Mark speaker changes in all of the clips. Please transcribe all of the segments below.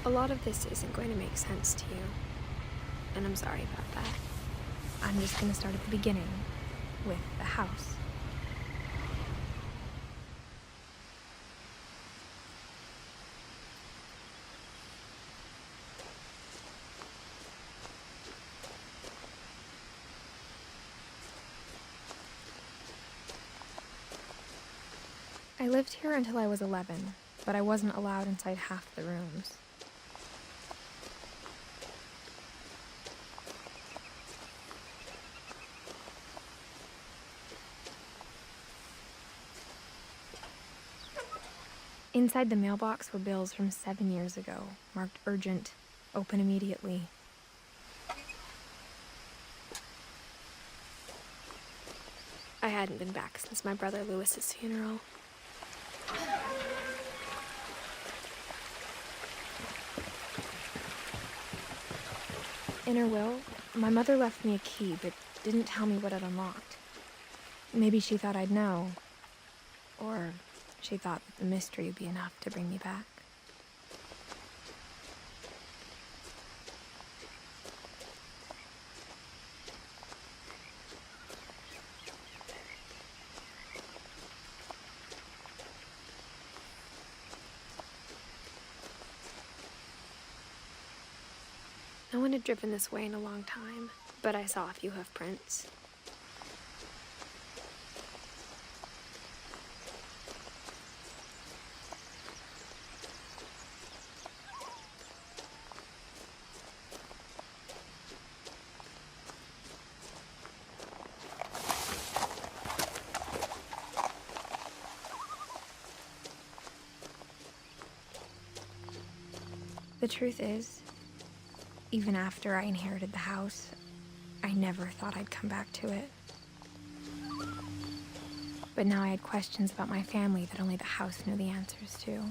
Speaker 1: A lot of this isn't going to make sense to you, and I'm sorry about that. I'm just going to start at the beginning, with the house. I lived here until I was 11, but I wasn't allowed inside half the rooms. Inside the mailbox were bills from 7 years ago, marked urgent, open immediately. I hadn't been back since my brother Lewis's funeral. In her will, my mother left me a key, but didn't tell me what it unlocked. Maybe she thought I'd know, or she thought that the mystery would be enough to bring me back. No one had driven this way in a long time, but I saw a few hoof prints. The truth is, even after I inherited the house, I never thought I'd come back to it. But now I had questions about my family that only the house knew the answers to.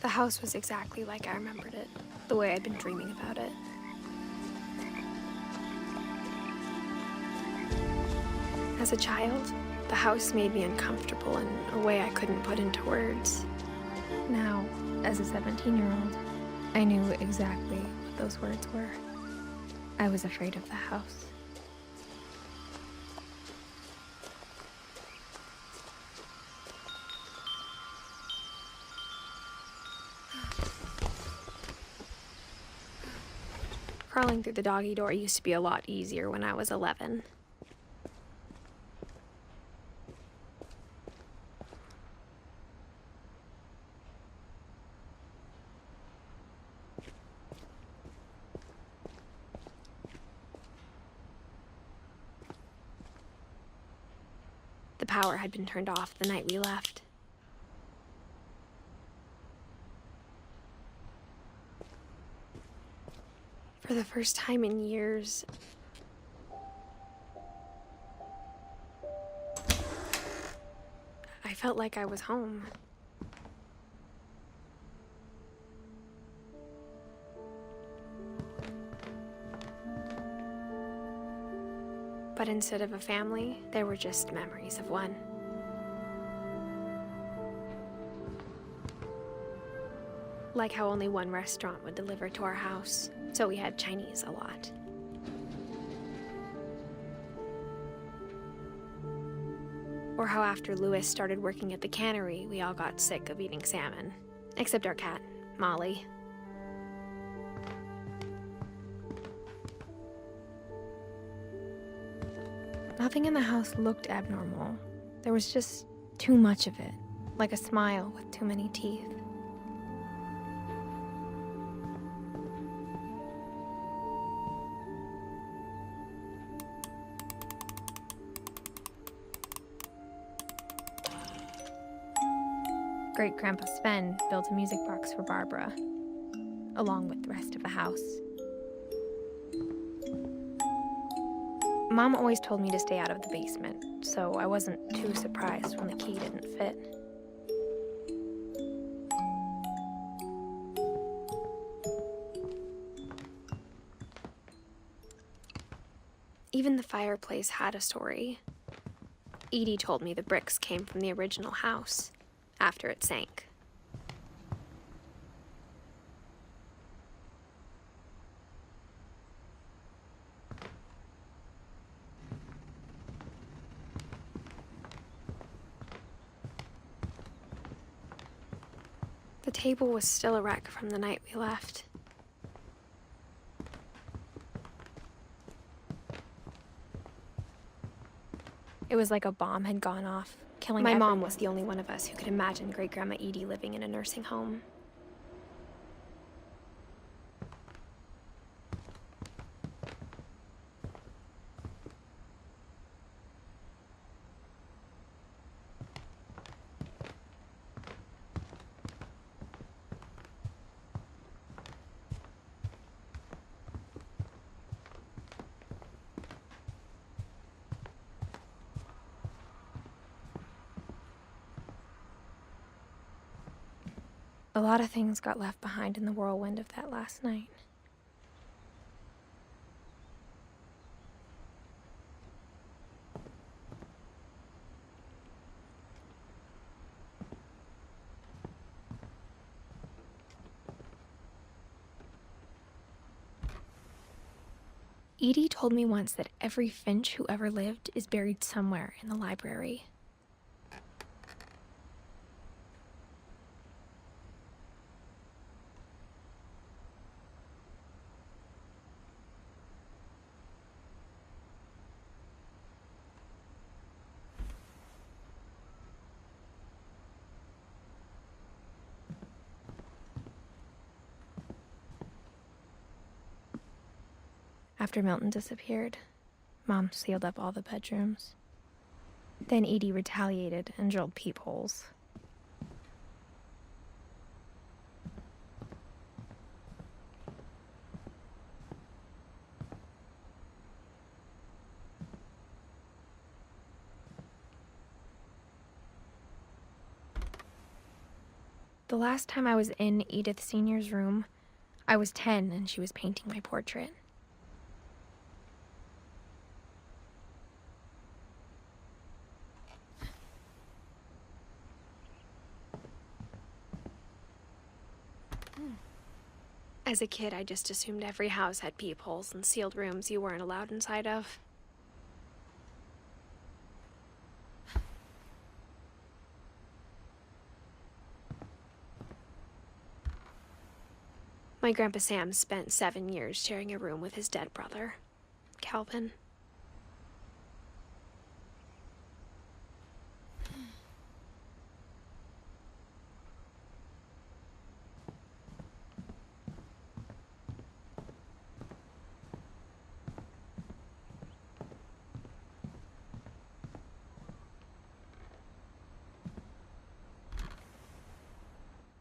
Speaker 1: The house was exactly like I remembered it, the way I'd been dreaming about it. As a child, the house made me uncomfortable in a way I couldn't put into words. Now, as a 17-year-old, I knew exactly what those words were. I was afraid of the house. Crawling through the doggy door used to be a lot easier when I was 11. The power had been turned off the night we left. For the first time in years, I felt like I was home. But instead of a family, there were just memories of one. Like how only one restaurant would deliver to our house, so we had Chinese a lot. Or how after Lewis started working at the cannery, we all got sick of eating salmon. Except our cat, Molly. Nothing in the house looked abnormal. There was just too much of it, like a smile with too many teeth. Great-Grandpa Sven built a music box for Barbara, along with the rest of the house. Mom always told me to stay out of the basement, so I wasn't too surprised when the key didn't fit. Even the fireplace had a story. Edie told me the bricks came from the original house, after it sank. The table was still a wreck from the night we left. It was like a bomb had gone off, killing everyone. My mom was the only one of us who could imagine Great-Grandma Edie living in a nursing home. A lot of things got left behind in the whirlwind of that last night. Edie told me once that every Finch who ever lived is buried somewhere in the library. After Milton disappeared, Mom sealed up all the bedrooms. Then Edie retaliated and drilled peepholes. The last time I was in Edith Sr.'s room, I was 10 and she was painting my portrait. As a kid, I just assumed every house had peepholes and sealed rooms you weren't allowed inside of. My Grandpa Sam spent 7 years sharing a room with his dead brother, Calvin.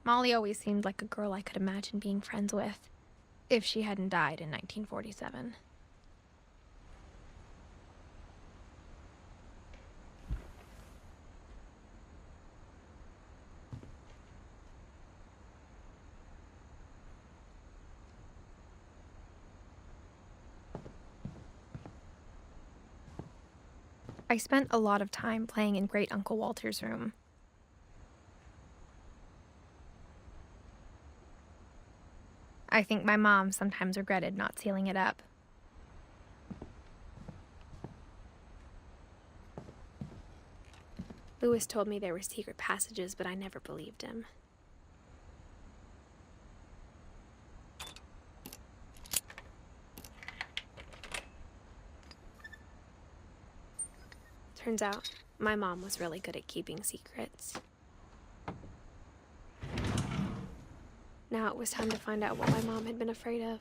Speaker 1: Molly always seemed like a girl I could imagine being friends with, if she hadn't died in 1947. I spent a lot of time playing in Great Uncle Walter's room. I think my mom sometimes regretted not sealing it up. Lewis told me there were secret passages, but I never believed him. Turns out, my mom was really good at keeping secrets. Now it was time to find out what my mom had been afraid of.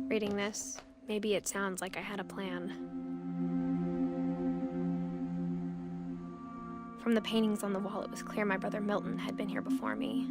Speaker 1: Reading this, maybe it sounds like I had a plan. From the paintings on the wall, it was clear my brother Milton had been here before me.